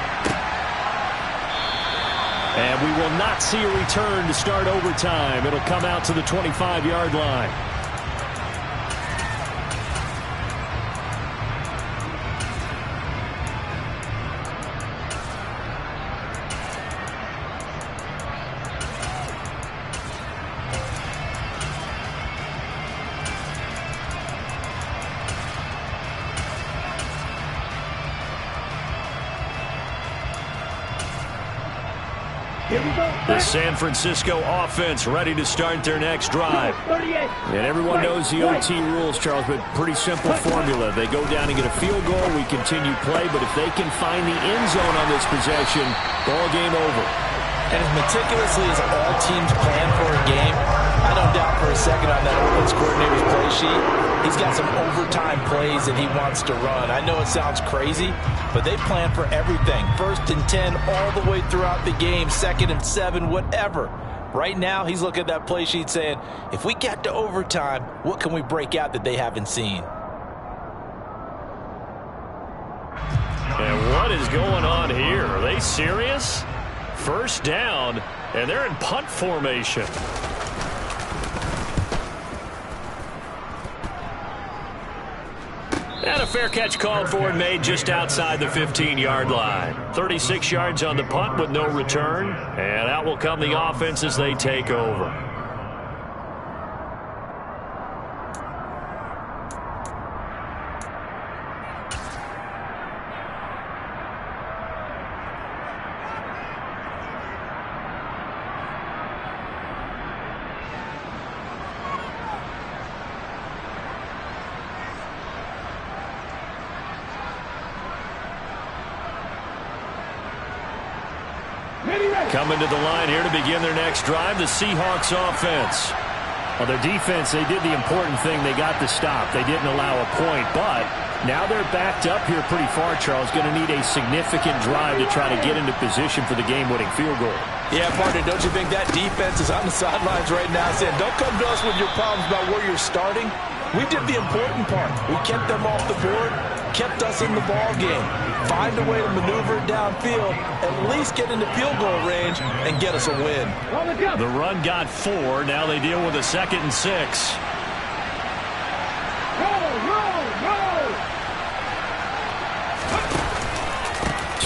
B: And we will not see a return to start overtime. It'll come out to the 25-yard line.
E: Here we go.
A: The San Francisco offense ready to start their next drive.
E: 38.
A: And everyone knows the OT rules, Charles, but pretty simple formula. They go down and get a field goal, we continue play, but if they can find the end zone on this possession, ball game over.
F: And as meticulously as all teams plan for a game, I don't doubt for a second on that offense coordinator's play sheet, he's got some overtime plays that he wants to run. I know it sounds crazy, but they plan for everything. 1st and 10 all the way throughout the game, 2nd and 7, whatever. Right now, he's looking at that play sheet saying, if we get to overtime, what can we break out that they haven't seen?
A: And what is going on here? Are they serious? 1st down, and they're in punt formation. And a fair catch called for and made just outside the 15-yard line. 36 yards on the punt with no return. And out will come the offense as they take over. Coming to the line here to begin their next drive, the Seahawks offense. Well, their defense, they did the important thing. They got the stop. They didn't allow a point, but now they're backed up here pretty far, Charles. Going to need a significant drive to try to get into position for the game-winning field goal.
F: Yeah, partner, don't you think that defense is on the sidelines right now saying, don't come to us with your problems about where you're starting? We did the important part. We kept them off the board, kept us in the ball game. Find a way to maneuver it downfield, at least get into field goal range, and get us a win.
A: The run got 4. Now they deal with a 2nd and 6.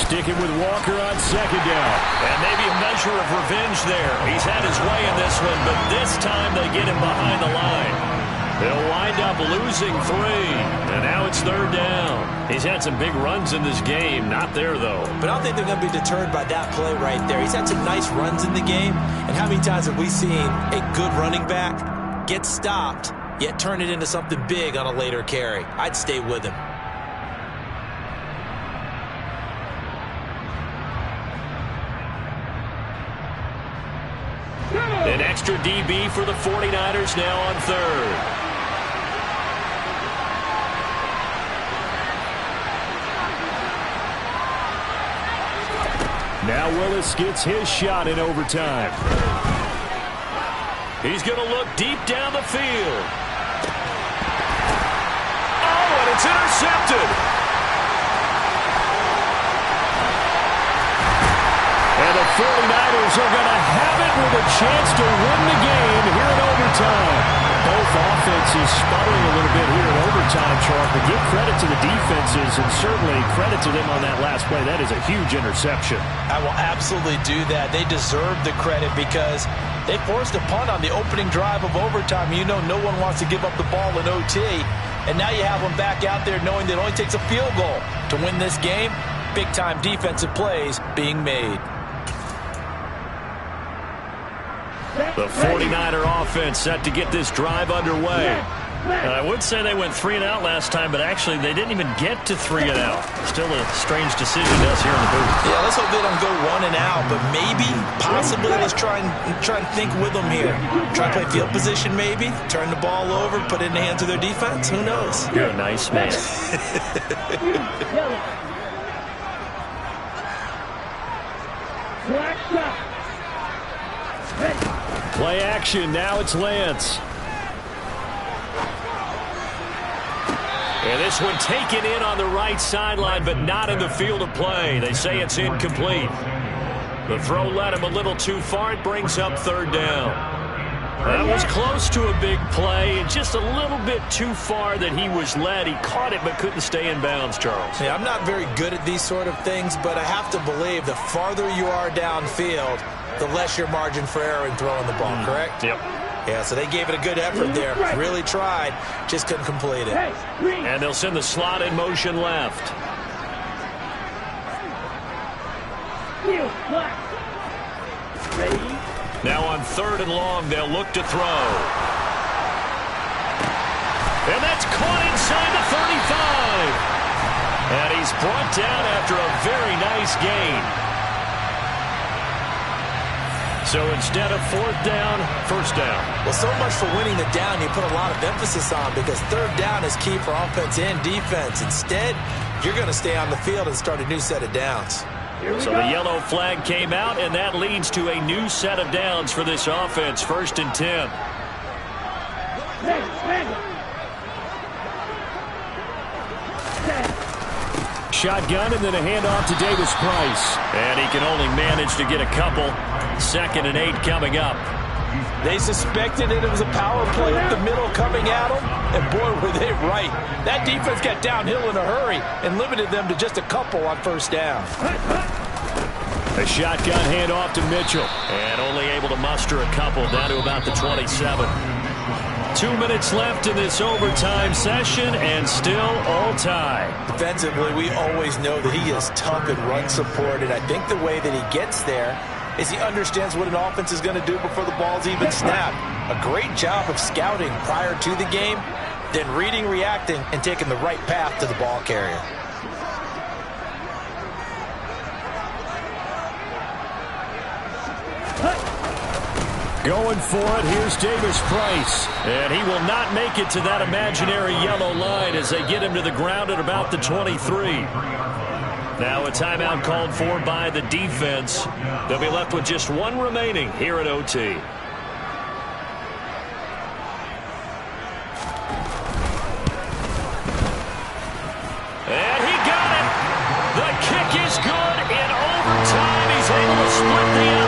A: Sticking with Walker on 2nd down. And maybe a measure of revenge there. He's had his way in this one, but this time they get him behind the line. They'll wind up losing 3, and now it's 3rd down. He's had some big runs in this game. Not there, though.
C: But I don't think they're going to be deterred by that play right there. He's had some nice runs in the game, and how many times have we seen a good running back get stopped, yet turn it into something big on a later carry? I'd stay with him.
A: An extra DB for the 49ers now on 3rd. Now Willis gets his shot in overtime. He's going to look deep down the field. Oh, and it's intercepted. And the 49ers are going to have it with a chance to win the game here in overtime. Both offenses sputtering a little bit here in overtime, Charles, but give credit to the defenses and certainly credit to them on that last play. That is a huge interception.
F: I will absolutely do that. They deserve the credit because they forced a punt on the opening drive of overtime. You know no one wants to give up the ball in OT, and now you have them back out there knowing that it only takes a field goal to win this game. Big-time defensive plays being made.
A: The 49er offense set to get this drive underway. I would say they went 3 and out last time, but actually they didn't even get to 3 and out. Still a strange decision to us here in the booth.
F: Yeah, let's hope they don't go 1 and out, but maybe, possibly, let's try and think with them here. Try to play field position maybe, turn the ball over, put it in the hands of their defense. Who knows?
A: You're a nice man. Play action. Now it's Lance. And this one taken in on the right sideline, but not in the field of play. They say it's incomplete. The throw led him a little too far. It brings up 3rd down. That was close to a big play, and just a little bit too far that he was led. He caught it but couldn't stay in bounds, Charles.
C: Yeah, I'm not very good at these sort of things, but I have to believe the farther you are downfield, the less your margin for error in throwing the ball, correct?
A: Yep.
C: Yeah, so they gave it a good effort there. Really tried, just couldn't complete it.
A: And they'll send the slot in motion left.
E: Ready.
A: Now on 3rd and long, they'll look to throw. And that's caught inside the 35. And he's brought down after a very nice gain. So instead of 4th down, 1st down.
C: Well, so much for winning the down you put a lot of emphasis on, because 3rd down is key for offense and defense. Instead, you're going to stay on the field and start a new set of downs.
A: So the yellow flag came out, and that leads to a new set of downs for this offense. 1st and 10.
B: Shotgun and then a handoff to Davis Price.
A: And he can only manage to get a couple. 2nd and 8 coming up.
F: They suspected it was a power play up the middle coming at them, and boy, were they right. That defense got downhill in a hurry and limited them to just a couple on 1st down.
A: A shotgun handoff to Mitchell. And only able to muster a couple, down to about the 27. 2 minutes left in this overtime session, and still all tied.
C: Defensively, we always know that he is tough and run supported. I think the way that he gets there is he understands what an offense is going to do before the ball's even snapped. A great job of scouting prior to the game, then reading, reacting, and taking the right path to the ball carrier.
B: Going for it, here's Davis Price.
A: And he will not make it to that imaginary yellow line as they get him to the ground at about the 23. Now a timeout called for by the defense. They'll be left with just one remaining here at OT. And he got it. The kick is good in overtime. He's able to split the